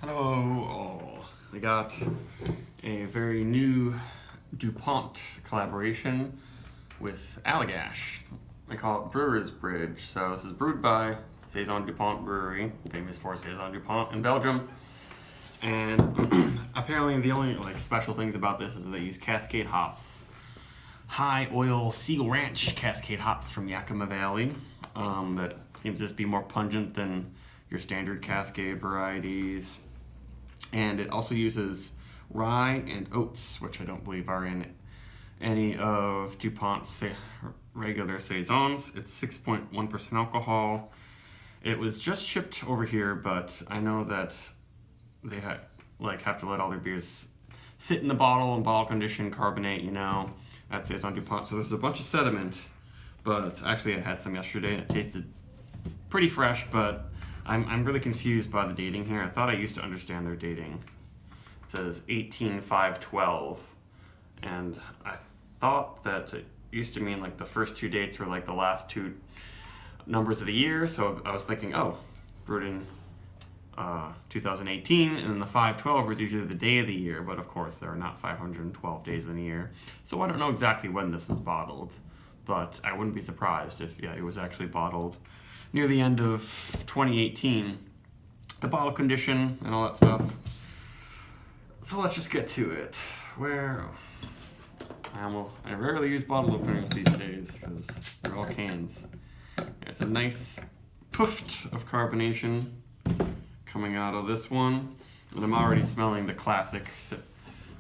Hello all. We got a very new Dupont collaboration with Allagash. They call it Brewers Bridge. So this is brewed by Saison Dupont Brewery, famous for Saison Dupont in Belgium. And apparently the only special things about this is that they use Cascade hops. High oil Seagull Ranch Cascade hops from Yakima Valley. That seems to just be more pungent than your standard Cascade varieties. And it also uses rye and oats, which I don't believe are in any of DuPont's regular Saisons. It's 6.1% alcohol. It was just shipped over here, but I know that they have to let all their beers sit in the bottle in bottle condition, carbonate, at Saison DuPont. So there's a bunch of sediment, but actually I had some yesterday and it tasted pretty fresh, but I'm really confused by the dating here. I thought I used to understand their dating. It says 18/5/12, and I thought that it used to mean the first two dates were the last two numbers of the year. So I was thinking, oh, brewed in 2018, and then the 5/12 was usually the day of the year. But of course, there are not 512 days in a year, so I don't know exactly when this was bottled. But I wouldn't be surprised if it was actually bottled near the end of 2018, the bottle condition and all that stuff. So let's just get to it. I rarely use bottle openers these days because they're all cans. It's a nice poof of carbonation coming out of this one, and I'm already smelling the classic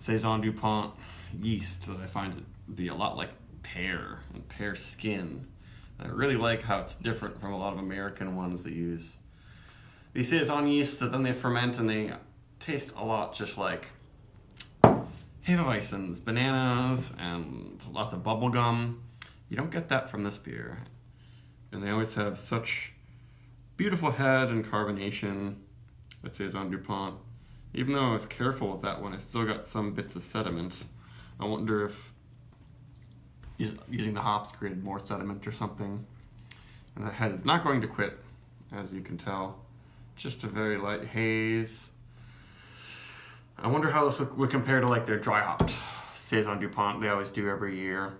Saison DuPont yeast that I find to be a lot like pear and pear skin. I really like how it's different from a lot of American ones that use these Saison yeast that then they ferment and they taste a lot just like Hefeweizens, bananas, and lots of bubble gum. You don't get that from this beer. And they always have such beautiful head and carbonation with Saison DuPont. Even though I was careful with that one, I still got some bits of sediment. I wonder if using the hops created more sediment or something. And the head is not going to quit, as you can tell. Just a very light haze. I wonder how this would compare to their dry hopped Saison DuPont they always do every year.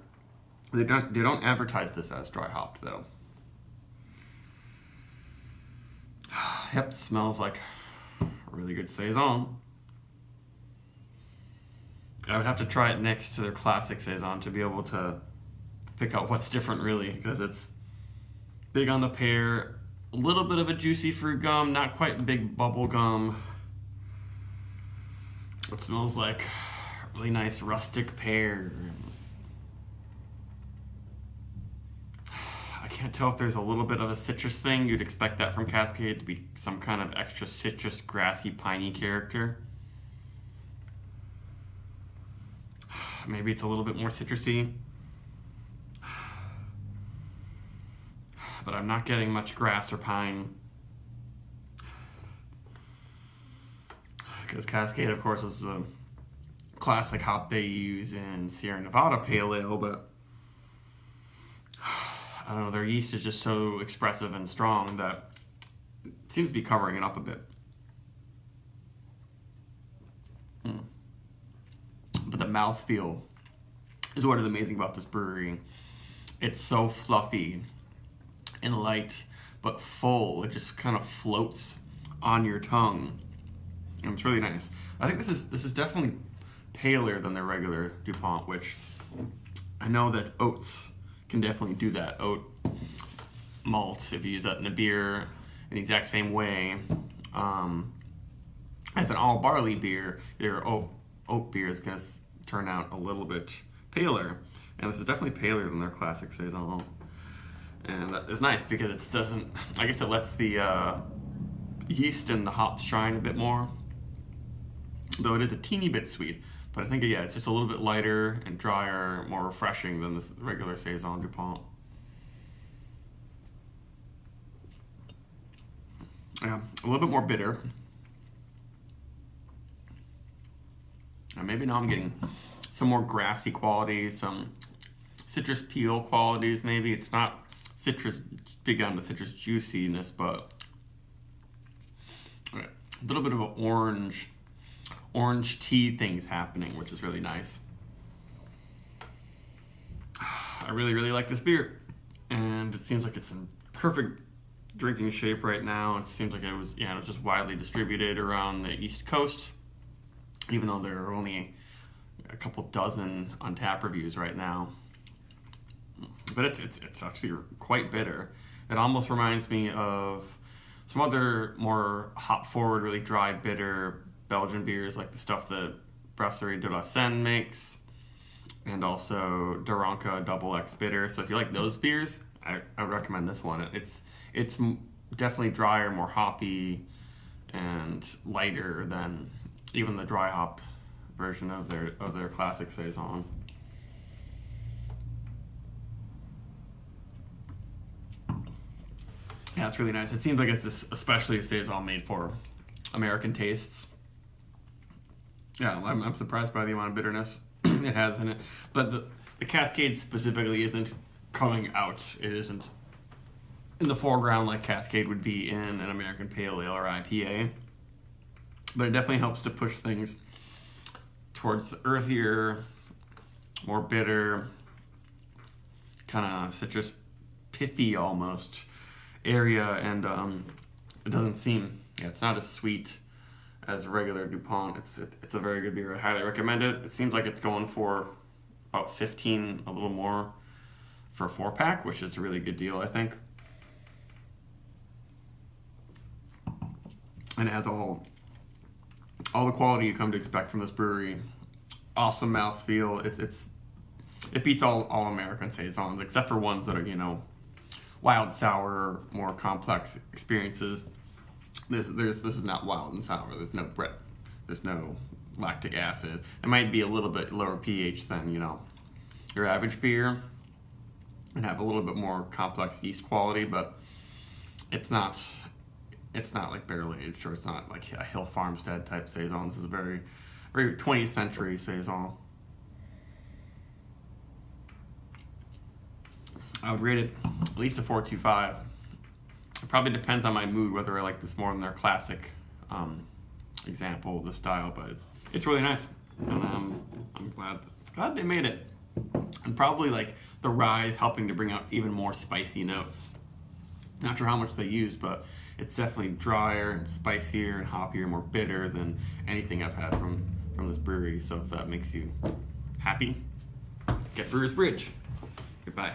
They don't advertise this as dry hopped though. Yep, smells like a really good Saison. I would have to try it next to their classic Saison to be able to pick out what's different really, because it's big on the pear, a little bit of a juicy fruit gum, not quite big bubble gum. It smells like really nice rustic pear. I can't tell if there's a little bit of a citrus thing. You'd expect that from Cascade to be some kind of extra citrus, grassy, piney character. Maybe it's a little bit more citrusy. But I'm not getting much grass or pine. Because Cascade, of course, is a classic hop they use in Sierra Nevada Pale Ale, but I don't know, their yeast is just so expressive and strong that it seems to be covering it up a bit. But the mouthfeel is what is amazing about this brewery. It's so fluffy and light, but full. It just kind of floats on your tongue. And it's really nice. I think this is definitely paler than their regular DuPont, which I know that oats can definitely do that. Oat malt, if you use that in a beer in the exact same way as an all barley beer, your oat beer is going to turn out a little bit paler. And this is definitely paler than their classic Saison. And that is nice because it lets the yeast and the hops shine a bit more. Though it is a teeny bit sweet, but I think, it's just a little bit lighter and drier, more refreshing than this regular Saison DuPont. Yeah, a little bit more bitter. And maybe now I'm getting some more grassy qualities, some citrus peel qualities maybe. It's not big on the citrus juiciness, but a little bit of an orange tea things happening, which is really nice. I really, really like this beer, and it seems like it's in perfect drinking shape right now. It seems like it was just widely distributed around the East Coast, even though there are only a couple dozen on tap reviews right now. But it's actually quite bitter. It almost reminds me of some other more hop forward, really dry, bitter Belgian beers, like the stuff that Brasserie de la Seine makes, and also Daranka Double X Bitter. So if you like those beers, I would recommend this one. It's definitely drier, more hoppy, and lighter than even the dry hop version of their classic Saison. Yeah, it's really nice. It seems like it's especially a Saison made for American tastes. Yeah, I'm surprised by the amount of bitterness it has in it. But the Cascade specifically isn't coming out. It isn't in the foreground like Cascade would be in an American Pale Ale or IPA. But it definitely helps to push things towards the earthier, more bitter, kind of citrus pithy almost area, and it doesn't seem, it's not as sweet as regular Dupont. It's a very good beer. I highly recommend it. It seems like it's going for about 15, a little more for a 4-pack, which is a really good deal, I think. And it has all the quality you come to expect from this brewery. Awesome mouthfeel. It beats all American Saisons, except for ones that are, wild sour, more complex experiences. This is not wild and sour. There's no Brett. There's no lactic acid. It might be a little bit lower pH than your average beer, and have a little bit more complex yeast quality, but it's not like barrel aged, or it's not like a Hill Farmstead type Saison. This is a very, very 20th century Saison. I would rate it at least a 4.25. It probably depends on my mood whether I like this more than their classic example of the style, but it's really nice, and I'm glad they made it. And probably like the rye is helping to bring out even more spicy notes. Not sure how much they use, but it's definitely drier and spicier and hoppier, more bitter than anything I've had from this brewery. So if that makes you happy, get Brewers Bridge. Goodbye.